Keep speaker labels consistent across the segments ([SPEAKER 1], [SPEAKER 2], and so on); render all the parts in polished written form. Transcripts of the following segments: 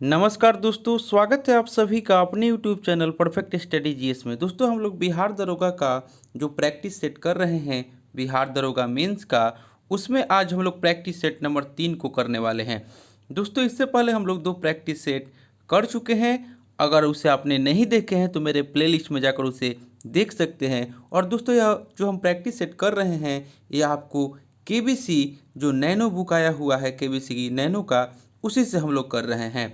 [SPEAKER 1] नमस्कार दोस्तों, स्वागत है आप सभी का अपने YouTube channel perfect study GS में। दोस्तों, हम लोग बिहार दरोगा का जो प्रैक्टिस सेट कर रहे हैं, बिहार दरोगा मेंस का, उसमें आज हम लोग प्रैक्टिस सेट नंबर 3 को करने वाले हैं। दोस्तों, इससे पहले हम लोग 2 प्रैक्टिस सेट कर चुके हैं। अगर उसे आपने नहीं देखे हैं तो मेरे प्लेलिस्ट में जाकर उसे देख सकते हैं। और दोस्तों, यह जो हम प्रैक्टिस सेट कर रहे हैं, यह आपको केबीसी जो नैनो बुक आया हुआ है, केबीसी की नैनो का, उसी से हम लोग कर रहे हैं।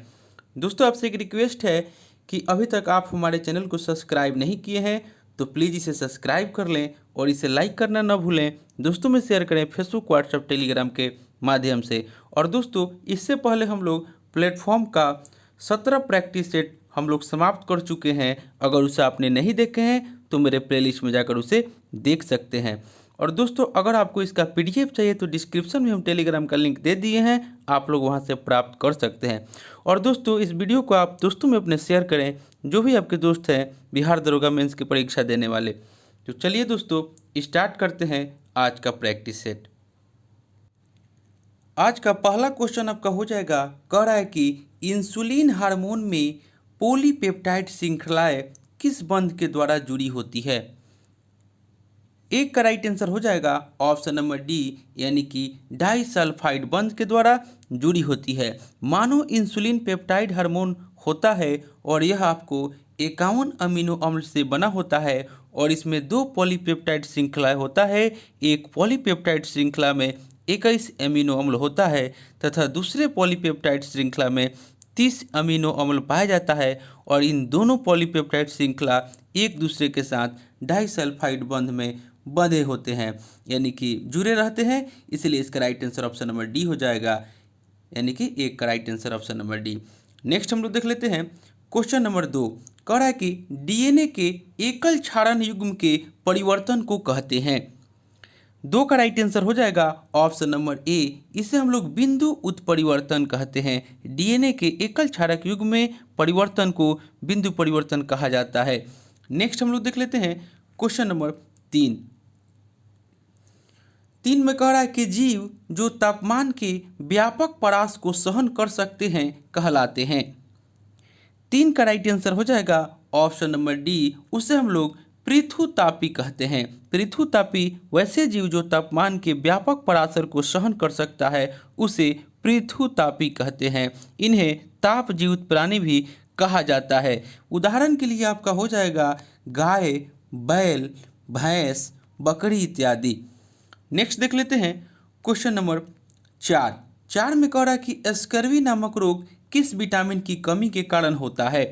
[SPEAKER 1] दोस्तों, आपसे एक रिक्वेस्ट है कि अभी तक आप हमारे चैनल को सब्सक्राइब नहीं किए हैं तो प्लीज़ इसे सब्सक्राइब कर लें और इसे लाइक करना ना भूलें। दोस्तों में शेयर करें फेसबुक, व्हाट्सएप, टेलीग्राम के माध्यम से। और दोस्तों, इससे पहले हम लोग प्लेटफॉर्म का 17 प्रैक्टिस सेट हम लोग समाप्त कर चुके हैं। अगर उसे आपने नहीं देखे हैं तो मेरे प्लेलिस्ट में जाकर उसे देख सकते हैं। और दोस्तों, अगर आपको इसका पीडीएफ चाहिए तो डिस्क्रिप्शन में हम टेलीग्राम का लिंक दे दिए हैं, आप लोग वहां से प्राप्त कर सकते हैं। और दोस्तों, इस वीडियो को आप दोस्तों में अपने शेयर करें, जो भी आपके दोस्त हैं बिहार दरोगा मेंस की परीक्षा देने वाले। तो चलिए दोस्तों, स्टार्ट करते हैं आज का प्रैक्टिस सेट। आज का पहला क्वेश्चन आपका हो जाएगा, कह रहा है कि इंसुलिन हार्मोन में पॉलीपेप्टाइड श्रृंखलाएं किस बंध के द्वारा जुड़ी होती है। एक का राइट आंसर हो जाएगा ऑप्शन नंबर डी, यानी कि डाइसल्फाइड बंध के द्वारा जुड़ी होती है। मानो इंसुलिन पेप्टाइड हार्मोन होता है और यह आपको 51 अमीनो अम्ल से बना होता है और इसमें 2 पॉलीपेप्टाइड श्रृंखलाएं होता है। एक पॉलीपेप्टाइड श्रृंखला में 21 अमीनो अम्ल होता है तथा दूसरे पॉलीपेप्टाइड श्रृंखला में 30 अमीनो अम्ल पाया जाता है और इन दोनों पॉलीपेप्टाइड श्रृंखला एक दूसरे के साथ डाइसल्फाइड बंध में बंधे होते हैं, यानी कि जुड़े रहते हैं। इसलिए इसका right answer option number D हो जाएगा, यानी कि एक का right answer option number D. Next हम लोग देख लेते हैं क्वेश्चन नंबर 2। कह रहा है कि डीएनए के एकल क्षारण युग्म के परिवर्तन को कहते हैं। 2 का राइट आंसर हो जाएगा ऑप्शन नंबर ए, इसे हम लोग बिंदु उत्परिवर्तन कहते हैं। डीएनए के एकल क्षारक युग्म में परिवर्तन को बिंदु परिवर्तन कहा जाता है। नेक्स्ट हम लोग देख लेते हैं क्वेश्चन नंबर 3 में कह रहा है कि जीव जो तापमान के व्यापक परास को सहन कर सकते हैं कहलाते हैं। 3 का राइट आंसर हो जाएगा ऑप्शन नंबर डी, उसे हम लोग पृथुतापी कहते हैं। पृथुतापी वैसे जीव जो तापमान के व्यापक परासर को सहन कर सकता है उसे पृथुतापी कहते हैं। इन्हें ताप जीवित प्राणी भी कहा जाता है। उदाहरण के लिए आपका हो जाएगा गाय, बैल, भैंस, बकरी इत्यादि। नेक्स्ट देख लेते हैं क्वेश्चन नंबर 4 में कह रहा है कि स्कर्वी नामक रोग किस विटामिन की कमी के कारण होता है।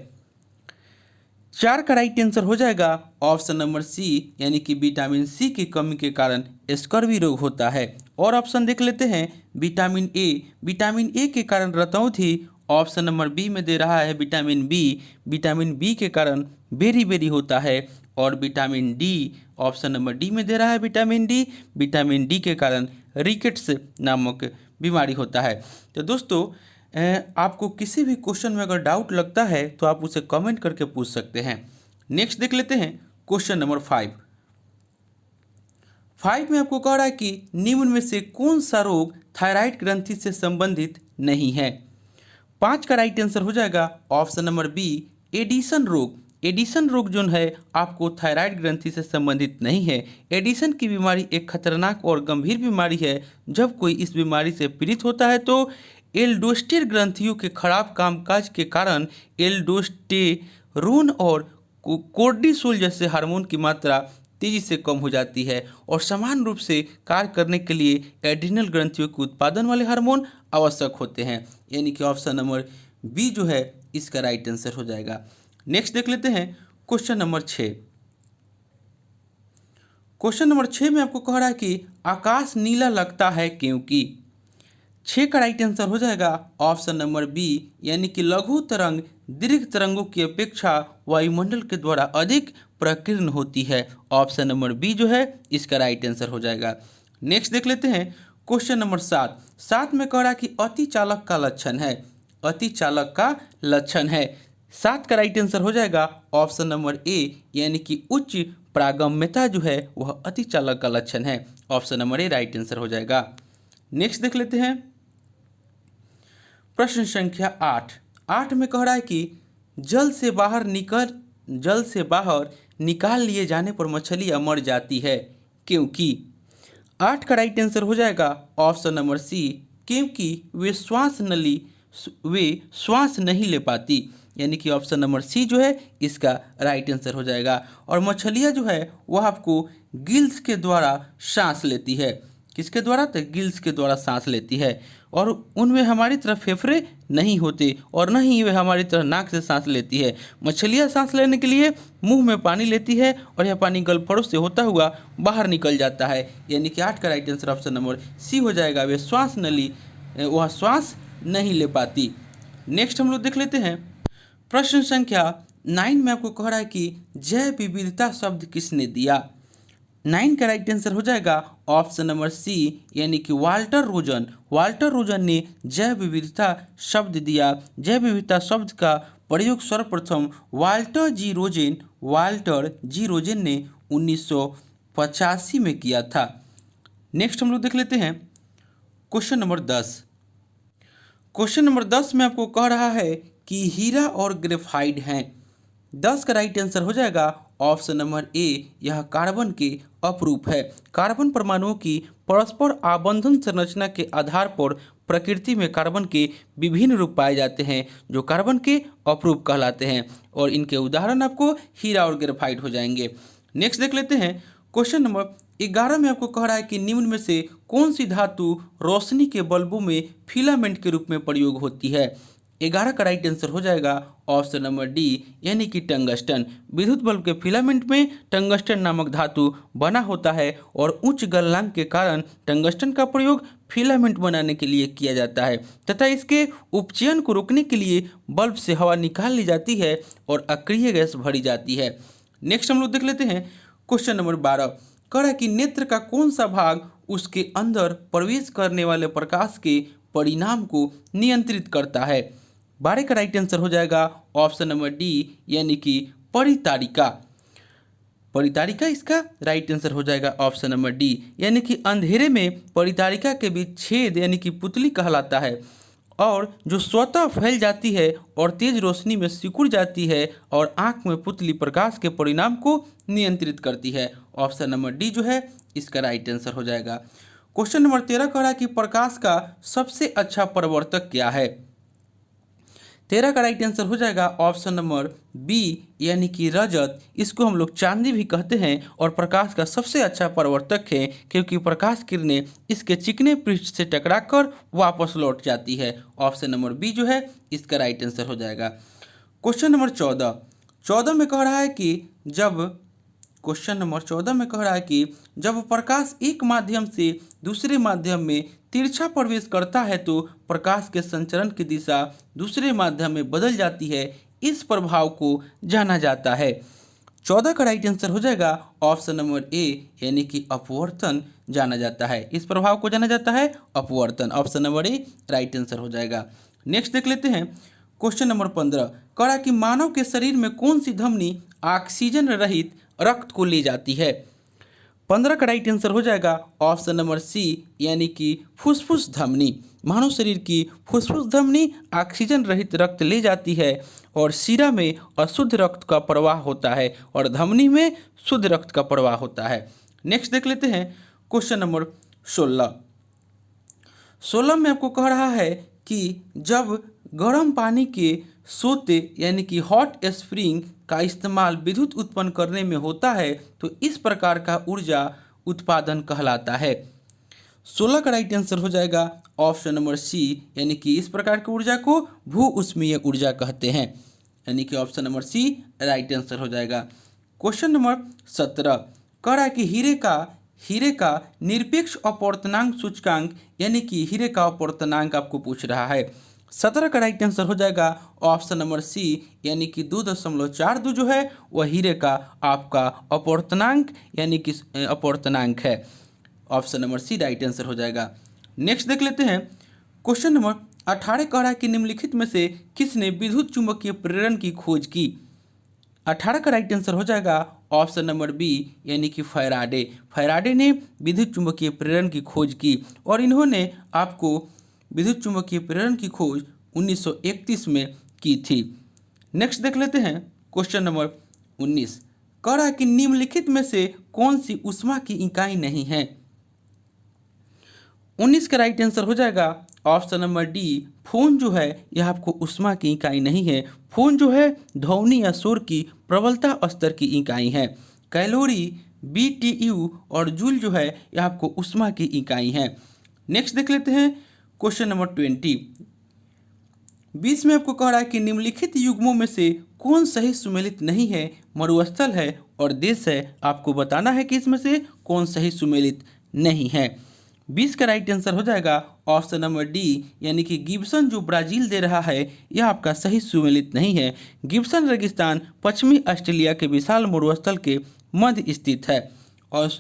[SPEAKER 1] 4 का राइट आंसर हो जाएगा ऑप्शन नंबर सी, यानी कि विटामिन सी की कमी के कारण स्कर्वी रोग होता है। और ऑप्शन देख लेते हैं विटामिन ए। विटामिन ए के कारण रतौंधी ऑप्शन नंबर बी में दे रहा है विटामिन बी। विटामिन बी के कारण बेरी होता है। और vitamin D option number D में दे रहा है विटामिन डी। विटामिन डी के कारण रिकेट्स नामक बीमारी होता है। तो दोस्तों, आपको किसी भी क्वेश्चन में अगर डाउट लगता है तो आप उसे कमेंट करके पूछ सकते हैं। नेक्स्ट देख लेते हैं क्वेश्चन नंबर 5 में आपको कह रहा है कि निम्न में से कौन सा रोग थायराइड ग्रंथि से संबंधित नहीं है। 5 का राइट आंसर हो जाएगा ऑप्शन नंबर बी, एडिशन रोग। एडिशन रोग जो है आपको थायराइड ग्रंथि से संबंधित नहीं है। एडिशन की बीमारी एक खतरनाक और गंभीर बीमारी है। जब कोई इस बीमारी से पीड़ित होता है तो एल्डोस्टेरोन ग्रंथियों के खराब कामकाज के कारण एल्डोस्टेरोन और कोर्टिसोल जैसे हार्मोन की मात्रा तेजी से कम हो जाती है और समान रूप से कार्य करने के लिए एड्रिनल ग्रंथियों के उत्पादन वाले हार्मोन आवश्यक होते हैं, यानी कि ऑप्शन नंबर बी जो है इसका राइट आंसर हो जाएगा। नेक्स्ट देख लेते हैं क्वेश्चन नंबर 6। क्वेश्चन नंबर 6 में आपको कह रहा है कि आकाश नीला लगता है क्योंकि। 6 का राइट आंसर हो जाएगा ऑप्शन नंबर बी, यानी कि लघु तरंग दीर्घ तरंगों की अपेक्षा वायुमंडल के द्वारा अधिक प्रकीर्ण होती है। ऑप्शन नंबर बी जो है इसका राइट आंसर हो जाएगा। नेक्स्ट देख लेते हैं क्वेश्चन नंबर 7 में कह रहा है कि अति चालक का लक्षण है। अति चालक का लक्षण है। 7 का राइट आंसर हो जाएगा ऑप्शन नंबर ए, यानी कि उच्च प्रागम्यता जो है वह अति चालक का लक्षण है। Option number A right answer हो जाएगा। नेक्स्ट देख लेते हैं प्रश्न संख्या 8। 8 में कह रहा है कि जल से बाहर निकाल लिए जाने पर मछलियाँ मर जाती है, क्योंकि 8 का राइट आंसर हो जाएगा ऑप्शन नंबर सी, क्योंकि वे श्वास नहीं ले पाती, यानी कि ऑप्शन नंबर सी जो है इसका राइट आंसर हो जाएगा। और मछलियाँ जो है वह आपको गिल्स के द्वारा सांस लेती है। किसके द्वारा? तो गिल्स के द्वारा सांस लेती है, और उनमें हमारी तरह फेफड़े नहीं होते और न ही वे हमारी तरह नाक से सांस लेती है। मछलियाँ सांस लेने के लिए मुंह में पानी लेती है और यह पानी गलफड़ों से होता हुआ बाहर निकल जाता है, यानी कि 8 का right answer option number C हो जाएगा। वह श्वास नहीं ले पाती। नेक्स्ट हम लोग देख लेते हैं प्रश्न संख्या 9 में आपको कह रहा है कि जैव विविधता शब्द किसने दिया। 9 का राइट आंसर हो जाएगा ऑप्शन नंबर सी, यानी कि वाल्टर रोजन। वाल्टर रोजन ने जैव विविधता शब्द दिया। जैव विविधता शब्द का प्रयोग सर्वप्रथम वाल्टर जी रोजेन ने 1985 में किया था। नेक्स्ट हम लोग देख लेते हैं क्वेश्चन नंबर 10। क्वेश्चन नंबर 10 में आपको कह रहा है कि हीरा और ग्रेफाइट हैं। 10 का राइट आंसर हो जाएगा ऑप्शन नंबर ए, यह कार्बन के अपरूप है। कार्बन परमाणुओं की परस्पर आबंधन संरचना के आधार पर प्रकृति में कार्बन के विभिन्न रूप पाए जाते हैं जो कार्बन के अपरूप कहलाते हैं, और इनके उदाहरण आपको हीरा और ग्रेफाइट हो जाएंगे। नेक्स्ट देख लेते हैं क्वेश्चन नंबर 11 में आपको कह रहा है कि निम्न में से कौन सी धातु रोशनी के बल्बों में फिलामेंट के रूप में प्रयोग होती है। 11 का राइट आंसर हो जाएगा ऑप्शन नंबर डी, यानी कि टंगस्टन। विद्युत बल्ब के फिलामेंट में टंगस्टन नामक धातु बना होता है और उच्च गलनांक के कारण टंगस्टन का प्रयोग फिलामेंट बनाने के लिए किया जाता है तथा इसके उपचयन को रोकने के लिए बल्ब से हवा निकाल ली जाती है और अक्रिय गैस भरी जाती है। नेक्स्ट हम लोग देख लेते हैं क्वेश्चन नंबर 12। कह रहा है कि नेत्र का कौन सा भाग उसके अंदर प्रवेश करने वाले प्रकाश के परिणाम को नियंत्रित करता है। 12 का राइट आंसर हो जाएगा ऑप्शन नंबर डी, यानी कि परितारिका। परितारिका इसका राइट आंसर हो जाएगा ऑप्शन नंबर डी, यानी कि अंधेरे में परितारिका के बीच छेद यानी कि पुतली कहलाता है, और जो स्वतः फैल जाती है और तेज रोशनी में सिकुड़ जाती है और आंख में पुतली प्रकाश के परिणाम को नियंत्रित करती है। ऑप्शन नंबर डी जो है इसका राइट आंसर हो जाएगा। क्वेश्चन नंबर 13 कह रहा है कि प्रकाश का सबसे अच्छा परावर्तक क्या है। 13 का राइट आंसर हो जाएगा ऑप्शन नंबर बी, यानी कि रजत। इसको हम लोग चांदी भी कहते हैं और प्रकाश का सबसे अच्छा परावर्तक है क्योंकि प्रकाश किरणें इसके चिकने पृष्ठ से टकराकर वापस लौट जाती है। ऑप्शन नंबर बी जो है इसका राइट आंसर हो जाएगा। क्वेश्चन नंबर 14 में कह रहा है कि जब प्रकाश एक माध्यम से दूसरे माध्यम में तिरछा प्रवेश करता है तो प्रकाश के संचरण की दिशा दूसरे माध्यम में बदल जाती है। इस प्रभाव को जाना जाता है। 14 का राइट आंसर हो जाएगा ऑप्शन नंबर ए, यानी कि अपवर्तन जाना जाता है। इस प्रभाव को जाना जाता है अपवर्तन। Option number A right answer हो जाएगा। नेक्स्ट देख लेते हैं क्वेश्चन नंबर 15। कह रहा कि मानव के शरीर में कौन सी धमनी ऑक्सीजन रहित रक्त को ले जाती है। 15 का राइट आंसर हो जाएगा ऑप्शन नंबर सी, यानी कि फुसफुस धमनी। मानव शरीर की फुसफुस धमनी ऑक्सीजन रहित रक्त ले जाती है और शिरा में अशुद्ध रक्त का प्रवाह होता है और धमनी में शुद्ध रक्त का प्रवाह होता है। नेक्स्ट देख लेते हैं क्वेश्चन नंबर 16 में आपको कह रहा है कि जब गर्म पानी के सोते यानी कि हॉट स्प्रिंग का इस्तेमाल विद्युत उत्पन्न करने में होता है तो इस प्रकार का ऊर्जा उत्पादन कहलाता है। 16 का राइट आंसर हो जाएगा ऑप्शन नंबर सी, यानी कि इस प्रकार की ऊर्जा को भू ऊष्मीय ऊर्जा कहते हैं, यानी कि option number C right answer हो जाएगा। क्वेश्चन नंबर 17 कह रहा है कि हीरे का निरपेक्ष अपवर्तनांक सूचकांक, यानी कि हीरे का अपवर्तनांक आपको पूछ रहा है। 17 का राइट आंसर हो जाएगा ऑप्शन नंबर सी, यानी कि 2.42 जो है वह हीरे का आपका अपवर्तनांक यानी कि अपवर्तनांक है। Option number C right answer हो जाएगा। नेक्स्ट देख लेते हैं क्वेश्चन नंबर 18 कह रहा है कि निम्नलिखित में से किसने विद्युत चुंबकीय प्रेरण की खोज की। 18 का राइट आंसर हो जाएगा ऑप्शन नंबर बी, यानी कि फैराडे ने विद्युत चुंबकीय प्रेरण की खोज की और इन्होंने आपको विद्युत चुंबकीय प्रेरण की खोज 1931 में की थी। नेक्स्ट देख लेते हैं क्वेश्चन नंबर 19। कह रहा है कि निम्नलिखित में से कौन सी ऊष्मा की इकाई नहीं है। 19 का राइट आंसर हो जाएगा ऑप्शन नंबर डी, फोन जो है यह आपको ऊष्मा की इकाई नहीं है। फोन जो है ध्वनि या शोर की प्रबलता स्तर की इकाई है। कैलोरी, BTU और जूल जो है यह आपको ऊष्मा की इकाई है। नेक्स्ट देख लेते हैं क्वेश्चन नंबर 20। 20 में आपको कह रहा है कि निम्नलिखित युग्मों में से कौन सही सुमेलित नहीं है। मरुस्थल है और देश है, आपको बताना है कि इसमें से कौन सही सुमेलित नहीं है। 20 का राइट आंसर हो जाएगा ऑप्शन नंबर डी, यानी कि गिब्सन जो ब्राजील दे रहा है यह आपका सही सुमेलित नहीं है। गिब्सन रेगिस्तान पश्चिमी ऑस्ट्रेलिया के विशाल मरुस्थल के मध्य स्थित है और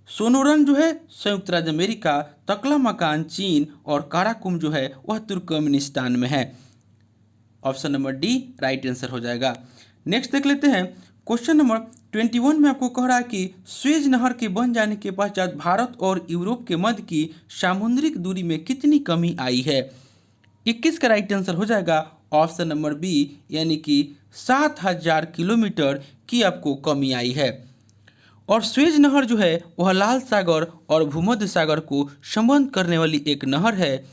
[SPEAKER 1] सोनोरन जो है संयुक्त राज्य अमेरिका, तकलामकान चीन और काराकुम जो है वह तुर्कमेनिस्तान में है। Option number D right answer हो जाएगा। नेक्स्ट देख लेते हैं क्वेश्चन नंबर 21 में आपको कह रहा है कि स्वेज नहर के बन जाने के पश्चात भारत और यूरोप के मध्य की सामुद्रिक दूरी में कितनी कमी आई है। 21 का राइट आंसर हो जाएगा ऑप्शन नंबर बी, यानी कि 7000 किलोमीटर की आपको कमी आई है। और स्वेज नहर जो है वह लाल सागर और भूमध्य सागर को संबंध करने वाली एक नहर है,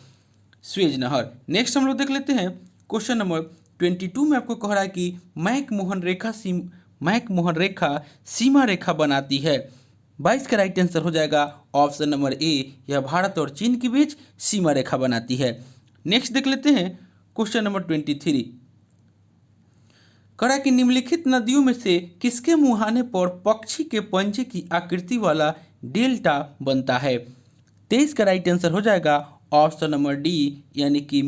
[SPEAKER 1] स्वेज नहर। नेक्स्ट हम लोग देख लेते हैं क्वेश्चन नंबर 22 में आपको कह रहा है कि मैक मोहन रेखा सीमा रेखा बनाती है। 22 का राइट आंसर हो जाएगा ऑप्शन नंबर ए, यह भारत और चीन के बीच सीमा रेखा बनाती है। नेक्स्ट देख लेते हैं क्वेश्चन नंबर 23। कह रहा है कि निम्नलिखित नदियों में से किसके मुहाने पर पक्षी के पंजे की आकृति वाला डेल्टा बनता है। 23 का राइट आंसर हो जाएगा ऑप्शन नंबर डी, यानी कि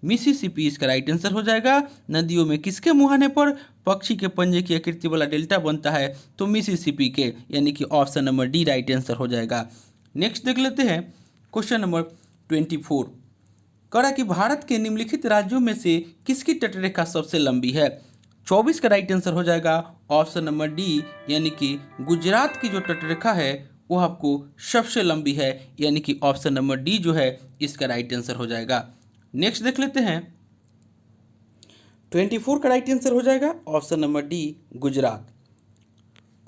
[SPEAKER 1] मिसिसिपी इसका राइट आंसर हो जाएगा। नदियों में किसके मुहाने पर पक्षी के पंजे की आकृति वाला डेल्टा बनता है, तो मिसिसिपी के, यानी कि option number D right answer हो जाएगा। नेक्स्ट देख लेते हैं क्वेश्चन नंबर 24। कह रहा कि भारत के निम्नलिखित राज्यों में से किसकी तटरेखा सबसे लंबी है। 24 का राइट आंसर हो जाएगा ऑप्शन नंबर डी, यानी कि गुजरात की जो तटरेखा है वो आपको सबसे लंबी है, यानी कि ऑप्शन नंबर डी जो है इसका राइट आंसर हो जाएगा। नेक्स्ट देख लेते हैं 24 का राइट आंसर हो जाएगा option number D, Gujarat.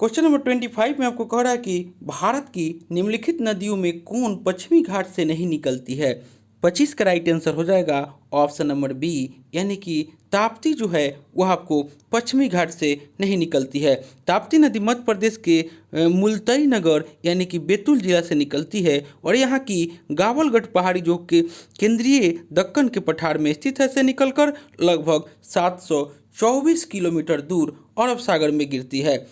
[SPEAKER 1] Question number 25 में आपको कह रहा है कि भारत की निम्नलिखित नदियों में कौन पश्चिमी घाट से नहीं निकलती है। 25 का राइट आंसर हो जाएगा ऑप्शन नंबर बी, यानी कि ताप्ती जो है वह आपको पश्चिमी घाट से नहीं निकलती है। ताप्ती नदी मध्य प्रदेश के मुल्ताई नगर यानी कि बैतूल जिला से निकलती है और यहाँ की गावलगढ़ पहाड़ी जो कि केंद्रीय दक्कन के पठार में स्थित है से निकलकर लगभग 724 किलोमीटर दूर अरब सागर में गिरती है।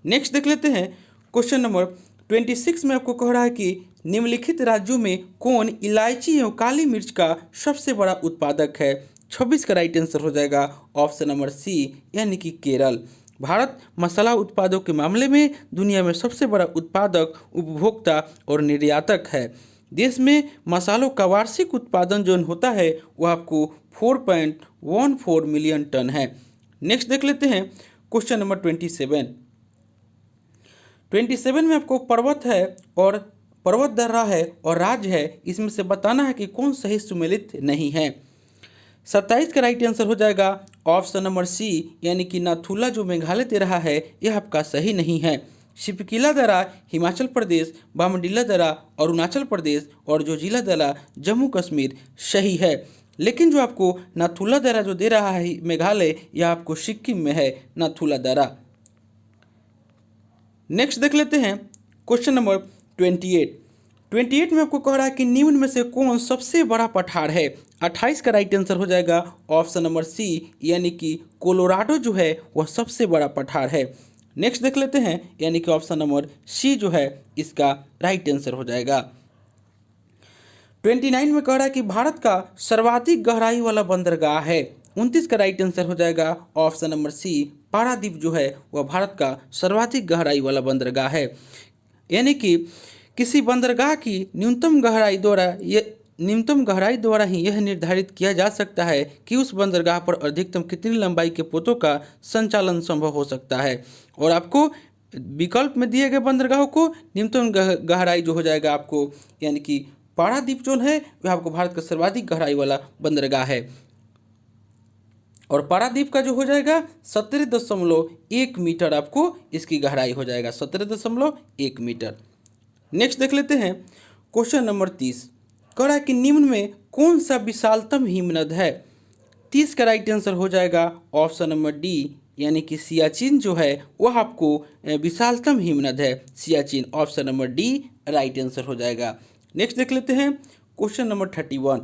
[SPEAKER 1] नेक्स्ट देख लेते हैं क्वेश्चन नंबर 26 में आपको कह रहा है कि निम्नलिखित राज्यों में कौन इलायची एवं काली मिर्च का सबसे बड़ा उत्पादक है। 26 का राइट आंसर हो जाएगा ऑप्शन नंबर सी, यानी कि केरल। भारत मसाला उत्पादों के मामले में दुनिया में सबसे बड़ा उत्पादक, उपभोक्ता और निर्यातक है। देश में मसालों का वार्षिक उत्पादन जो होता है वह आपको 4.14 मिलियन टन है। नेक्स्ट देख लेते हैं क्वेश्चन नंबर 27 में आपको पर्वत है और पर्वत दर्रा है और राज्य है, इसमें से बताना है कि कौन सही सुमेलित नहीं है। 27 का राइट आंसर हो जाएगा ऑप्शन नंबर सी, यानी कि नाथुला जो मेघालय दे रहा है यह आपका सही नहीं है। शिपकिला दर्रा हिमाचल प्रदेश, बामडीला दर्रा अरुणाचल प्रदेश और जोजिला दर्रा जम्मू कश्मीर सही है। लेकिन जो आपको नाथुला दर्रा जो दे रहा है मेघालय, यह आपको सिक्किम में है नाथुला दर्रा। नेक्स्ट देख लेते हैं क्वेश्चन नंबर 28 में आपको कह रहा है कि निम्न में से कौन सबसे बड़ा पठार है। 28 का राइट आंसर हो जाएगा ऑप्शन नंबर सी, यानी कि कोलोराडो जो है वह सबसे बड़ा पठार है। नेक्स्ट देख लेते हैं, यानी कि ऑप्शन नंबर सी जो है इसका राइट आंसर हो जाएगा। 29 में कह रहा है कि भारत का सर्वाधिक गहराई वाला बंदरगाह है। 29 का राइट आंसर हो जाएगा ऑप्शन नंबर सी, पारादीप जो है वह भारत का सर्वाधिक गहराई वाला बंदरगाह है। यानी कि किसी बंदरगाह की न्यूनतम गहराई द्वारा ही यह निर्धारित किया जा सकता है कि उस बंदरगाह पर अधिकतम कितनी लंबाई के पोतों का संचालन संभव हो सकता है। और आपको विकल्प में दिए गए बंदरगाहों को न्यूनतम गहराई जो हो जाएगा आपको, यानी कि पारादीप जो है वह आपको भारत का सर्वाधिक गहराई वाला बंदरगाह है। और पारादीप का जो हो जाएगा 17.1 मीटर आपको इसकी गहराई हो जाएगा, 17.1 मीटर। नेक्स्ट देख लेते हैं क्वेश्चन नंबर 30। कह रहा है कि निम्न में कौन सा विशालतम हिमनद है। 30 का राइट आंसर हो जाएगा ऑप्शन नंबर डी, यानी कि सियाचिन जो है वह आपको विशालतम हिमनद है, Siachen, option number D right answer हो जाएगा। नेक्स्ट देख लेते हैं क्वेश्चन नंबर 31।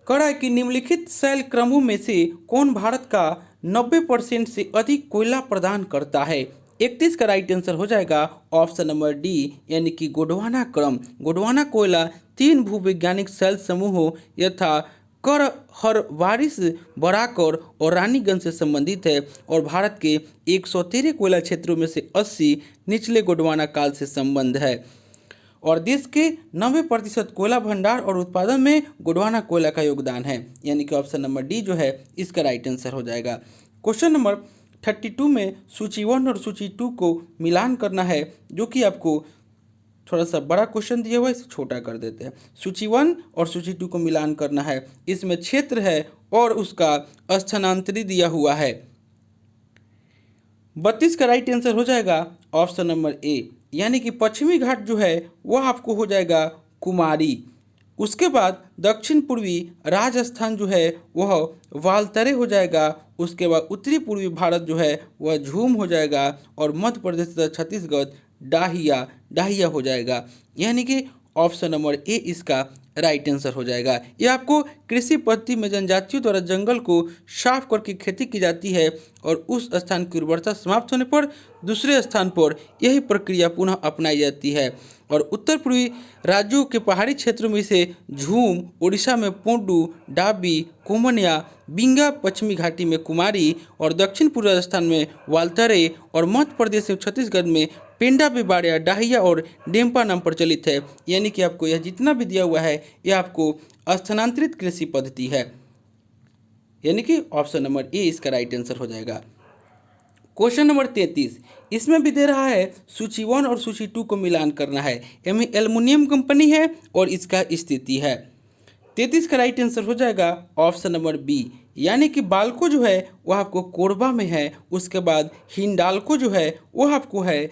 [SPEAKER 1] कह रहा है कि निम्नलिखित शैल क्रमों में से कौन भारत का 90% से अधिक कोयला प्रदान करता है। 31 का राइट आंसर हो जाएगा ऑप्शन नंबर डी, यानी कि गोंडवाना क्रम। गोंडवाना कोयला 3 भूवैज्ञानिक शैल समूहों यथा कर हर वारिस, बराकर और रानीगंज से संबंधित है और भारत के 113 कोयला क्षेत्रों में से 80 निचले गोंडवाना काल से संबंध है और देश के 90% कोयला भंडार और उत्पादन में गोंडवाना कोयला का योगदान है, यानी कि ऑप्शन नंबर डी जो है इसका राइट आंसर हो जाएगा। क्वेश्चन नंबर 32 में सूची 1 और सूची 2 को मिलान करना है, जो कि आपको थोड़ा सा बड़ा क्वेश्चन दिया हुआ है, इसे छोटा कर देते हैं। सूची 1 और सूची 2 को मिलान करना है, इसमें क्षेत्र है और उसका स्थानांतरित दिया हुआ है। 32 का राइट आंसर हो जाएगा ऑप्शन नंबर ए, यानी कि पश्चिमी घाट जो है वह आपको हो जाएगा कुमारी। उसके बाद दक्षिण पूर्वी राजस्थान जो है वह वालतरे हो जाएगा। उसके बाद उत्तरी पूर्वी भारत जो है वह झूम हो जाएगा और मध्य प्रदेश तथा छत्तीसगढ़ डाहिया हो जाएगा, यानी कि ऑप्शन नंबर ए इसका राइट आंसर हो जाएगा। यह आपको कृषि पद्धति में जनजातियों द्वारा जंगल को साफ करके खेती की जाती है और उस स्थान की उर्वरता समाप्त होने पर दूसरे स्थान पर यही प्रक्रिया पुनः अपनाई जाती है। और उत्तर पूर्वी राज्यों के पहाड़ी क्षेत्रों में से झूम, उड़ीसा में पोंडू, डाबी, कोमनिया, बिंगा, पश्चिमी घाटी में कुमारी और दक्षिण पूर्व राजस्थान में वालतरे और मध्य प्रदेश में छत्तीसगढ़ में पेंडा, बिबाड़िया, डाहिया और डेम्पा नाम प्रचलित है, यानी कि आपको यह जितना भी दिया हुआ है यह आपको स्थानांतरित कृषि पद्धति है, यानी कि ऑप्शन नंबर ए इसका राइट आंसर हो जाएगा। क्वेश्चन नंबर 33, इसमें भी दे रहा है सूची 1 और सूची 2 को मिलान करना है। एम एल्युमिनियम कंपनी है और इसका स्थिति है। 33 का राइट आंसर हो जाएगा ऑप्शन नंबर बी, यानी कि बाल्को जो है वह आपको कोरबा में है। उसके बाद हिंडाल्को जो है वह आपको है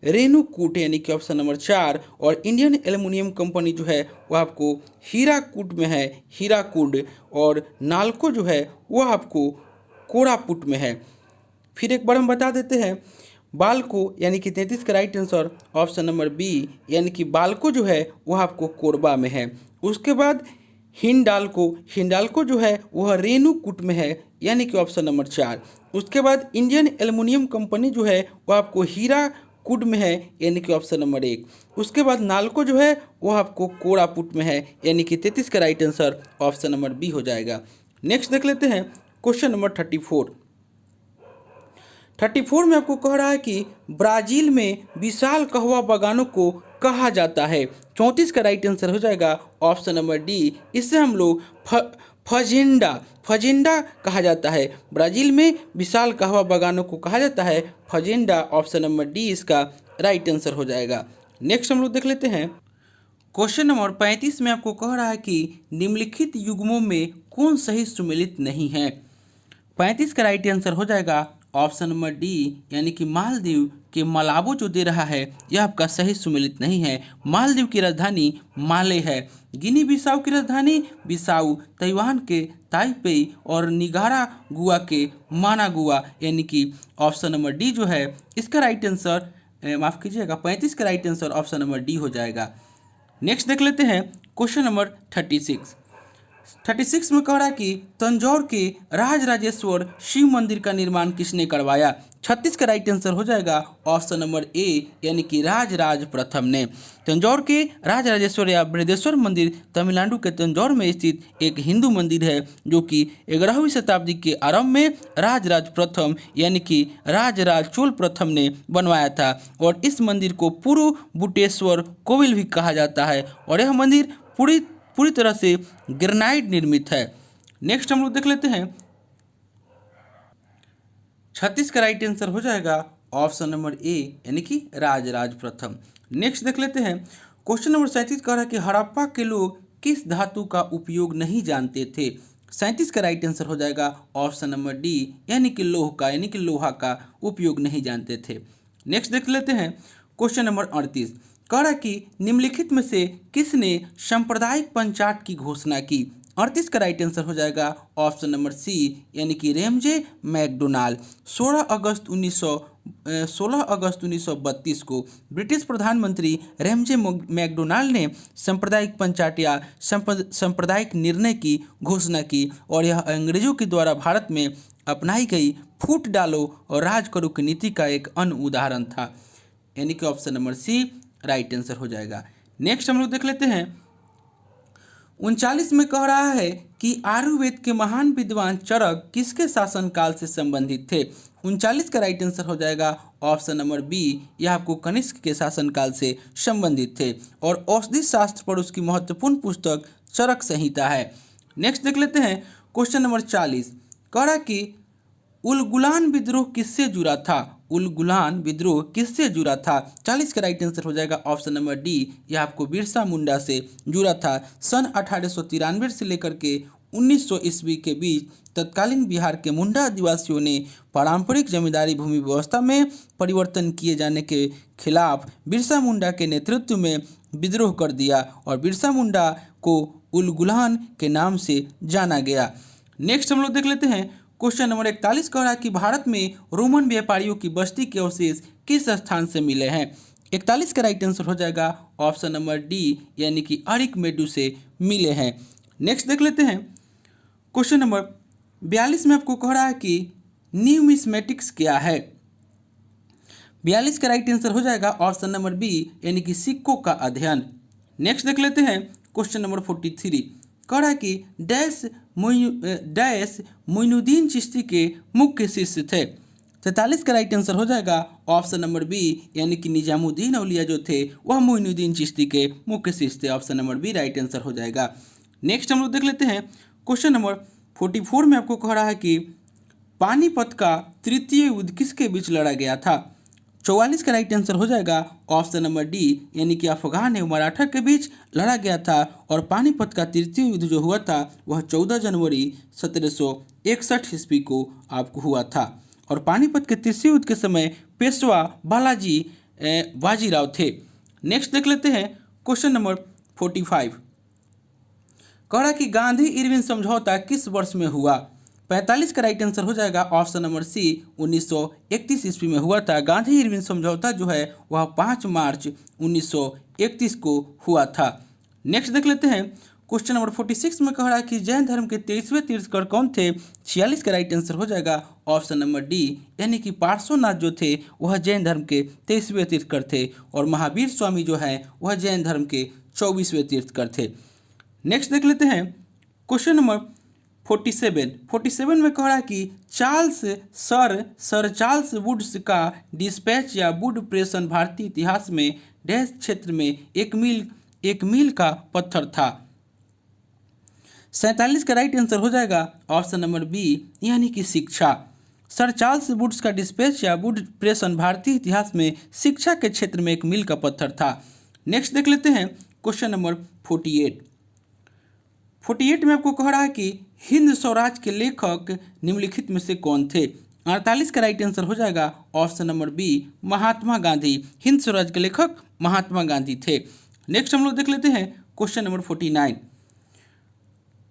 [SPEAKER 1] रेणुकूट, यानी कि ऑप्शन नंबर 4। और इंडियन एल्युमिनियम कंपनी जो है वह आपको हीराकूट में है, हीराकूड। और नाल्को जो है वह आपको कोरापुट में है। फिर एक बार हम बता देते हैं, बाल्को यानी कि 33 का right answer option number B, यानी कि बाल्को जो है वह आपको कोरबा में है। उसके बाद हिंडाल्को जो है वह रेणुकूट में है, यानी कि ऑप्शन नंबर 4। उसके बाद इंडियन एल्युमिनियम कंपनी जो है वह आपको हीराकूड में है, यानी कि ऑप्शन नंबर 1। उसके बाद नाल्को जो है वह आपको कोरापुट में है, यानी कि 33 का right answer option number B हो जाएगा। नेक्स्ट देख लेते हैं क्वेश्चन नंबर 34 में आपको कह रहा है कि ब्राज़ील में विशाल कहवा बागानों को कहा जाता है। 34 का राइट आंसर हो जाएगा ऑप्शन नंबर डी, इससे हम लोग फजेंडा कहा जाता है। ब्राज़ील में विशाल कहवा बागानों को कहा जाता है फजेंडा, ऑप्शन नंबर डी इसका राइट आंसर हो जाएगा। नेक्स्ट हम लोग देख लेते हैं क्वेश्चन नंबर 35 में आपको कह रहा है कि निम्नलिखित युग्मों में कौन सही सुमेलित नहीं है। 35 का राइट आंसर हो जाएगा ऑप्शन नंबर डी, यानी कि मालदीव के मलाबो जो दे रहा है यह आपका सही सुमेलित नहीं है। मालदीव की राजधानी माले है, गिनी बिसाऊ की राजधानी बिसाऊ, ताइवान के ताइपेई और निकारागुआ के मानागुआ, यानी कि ऑप्शन नंबर डी जो है इसका राइट आंसर माफ़ कीजिएगा 35 का right answer option number D हो जाएगा। नेक्स्ट देख लेते हैं क्वेश्चन नंबर 36 में कह रहा है कि तंजौर के राजराजेश्वर शिव मंदिर का निर्माण किसने करवाया। 36 का राइट आंसर हो जाएगा ऑप्शन नंबर ए, यानी कि राजराज प्रथम ने। तंजौर के राजराजेश्वर या बृहदेश्वर मंदिर तमिलनाडु के तंजौर में स्थित एक हिंदू मंदिर है, जो कि 11वीं शताब्दी के आरंभ में राजराज प्रथम यानी कि राजराज चोल प्रथम ने बनवाया था। और इस मंदिर को पूर्व बुटेश्वर कोविल भी कहा जाता है और यह मंदिर पूरी तरह से ग्रेनाइट निर्मित है। नेक्स्ट हम लोग देख लेते हैं 36 का राइट आंसर हो जाएगा ऑप्शन नंबर ए, यानी कि राजराज प्रथम। नेक्स्ट देख लेते हैं क्वेश्चन नंबर 37 कह रहा है कि हड़प्पा के लोग किस धातु का उपयोग नहीं जानते थे। 37 का राइट आंसर हो जाएगा ऑप्शन नंबर डी, यानी कि लोहा का उपयोग नहीं जानते थे। नेक्स्ट देख लेते हैं क्वेश्चन नंबर 38। कह रहा कि निम्नलिखित में से किसने सांप्रदायिक पंचाट की घोषणा की। 38 का राइट आंसर हो जाएगा ऑप्शन नंबर सी, यानी कि रेमजे मैकडोनाल्ड। 16 अगस्त 1932 को ब्रिटिश प्रधानमंत्री रेमजे मैकडोनाल्ड ने सांप्रदायिक पंचाट या सांप्रदायिक निर्णय की घोषणा की, और यह अंग्रेजों के द्वारा भारत में अपनाई गई फूट डालो और राज करो की नीति का एक अन्य उदाहरण था, यानी कि option number C right answer हो जाएगा। नेक्स्ट हम लोग देख लेते हैं 39 में कह रहा है कि आयुर्वेद के महान विद्वान चरक किसके शासनकाल से संबंधित थे। 39 का राइट आंसर हो जाएगा ऑप्शन नंबर बी, यह आपको कनिष्क के शासनकाल से संबंधित थे, और औषधि शास्त्र पर उसकी महत्वपूर्ण पुस्तक चरक संहिता है। नेक्स्ट देख लेते हैं क्वेश्चन नंबर 40। कह रहा कि उलगुलान विद्रोह किससे जुड़ा था। उलगुलान विद्रोह किससे जुड़ा था। 40 का राइट आंसर हो जाएगा ऑप्शन नंबर डी, यह आपको बिरसा मुंडा से जुड़ा था। सन 1893 से लेकर के 1900 ईस्वी के बीच तत्कालीन बिहार के मुंडा आदिवासियों ने पारंपरिक जमींदारी भूमि व्यवस्था में परिवर्तन किए जाने के खिलाफ बिरसा मुंडा के नेतृत्व में विद्रोह कर दिया, और बिरसा मुंडा को उलगुलान के नाम से जाना गया। नेक्स्ट हम लोग देख लेते हैं क्वेश्चन नंबर 41। कह रहा है कि भारत में रोमन व्यापारियों की बस्ती के अवशेष किस स्थान से मिले हैं। 41 का राइट आंसर हो जाएगा ऑप्शन नंबर डी, यानी कि अरिकमेडु से मिले हैं। नेक्स्ट देख लेते हैं क्वेश्चन नंबर 42 में आपको कह रहा है कि न्यूमिस्मेटिक्स क्या है। 42 का राइट आंसर हो जाएगा ऑप्शन नंबर बी, यानी कि सिक्कों का अध्ययन। नेक्स्ट देख लेते हैं क्वेश्चन नंबर 43। कह रहा है कि डैश मोइनुद्दीन चिश्ती के मुख्य शिष्य थे। 43 का राइट आंसर हो जाएगा ऑप्शन नंबर बी, यानी कि निजामुद्दीन औलिया जो थे वह मोइनुद्दीन चिश्ती के मुख्य शिष्य थे। Option number B right answer हो जाएगा। नेक्स्ट हम लोग देख लेते हैं क्वेश्चन नंबर 44 में आपको कह रहा है कि पानीपत का तृतीय युद्ध किसके बीच लड़ा गया था। 44 का राइट आंसर हो जाएगा ऑप्शन नंबर डी, यानी कि अफगान एवं मराठा के बीच लड़ा गया था, और पानीपत का तृतीय युद्ध जो हुआ था वह 14 जनवरी 1761 ईस्वी को आपको हुआ था, और पानीपत के तृतीय युद्ध के समय पेशवा बालाजी बाजीराव थे। नेक्स्ट देख लेते हैं क्वेश्चन नंबर 45। कह रहा कि गांधी इरविन समझौता किस वर्ष में हुआ। 45 का राइट आंसर हो जाएगा ऑप्शन नंबर सी, 1931 ईस्वी में हुआ था। गांधी इरविन समझौता जो है वह 5 मार्च 1931 को हुआ था। नेक्स्ट देख लेते हैं क्वेश्चन नंबर 46 में कह रहा है कि जैन धर्म के 23वें तीर्थंकर कौन थे। 46 का राइट आंसर हो जाएगा ऑप्शन नंबर डी, यानी कि पार्श्वनाथ जो थे वह जैन धर्म के 23वें तीर्थंकर थे, और महावीर स्वामी जो है वह जैन धर्म के 24वें तीर्थंकर थे। नेक्स्ट देख लेते हैं क्वेश्चन नंबर 47 में कह रहा है कि सर चार्ल्स वुड्स का डिस्पैच या वुड प्रेषण भारतीय इतिहास में डैश क्षेत्र में एक मील का पत्थर था। 47 का राइट आंसर हो जाएगा ऑप्शन नंबर बी, यानी कि शिक्षा। सर चार्ल्स वुड्स का डिस्पैच या वुड प्रेषण भारतीय इतिहास में शिक्षा के क्षेत्र में एक मील का पत्थर था। नेक्स्ट देख लेते हैं क्वेश्चन नंबर 48 में आपको कह रहा है कि हिंद स्वराज के लेखक निम्नलिखित में से कौन थे। 48 का राइट आंसर हो जाएगा option number B, Mahatma Gandhi. Hind Swaraj के लेखक महात्मा गांधी थे। नेक्स्ट हम लोग देख लेते हैं क्वेश्चन नंबर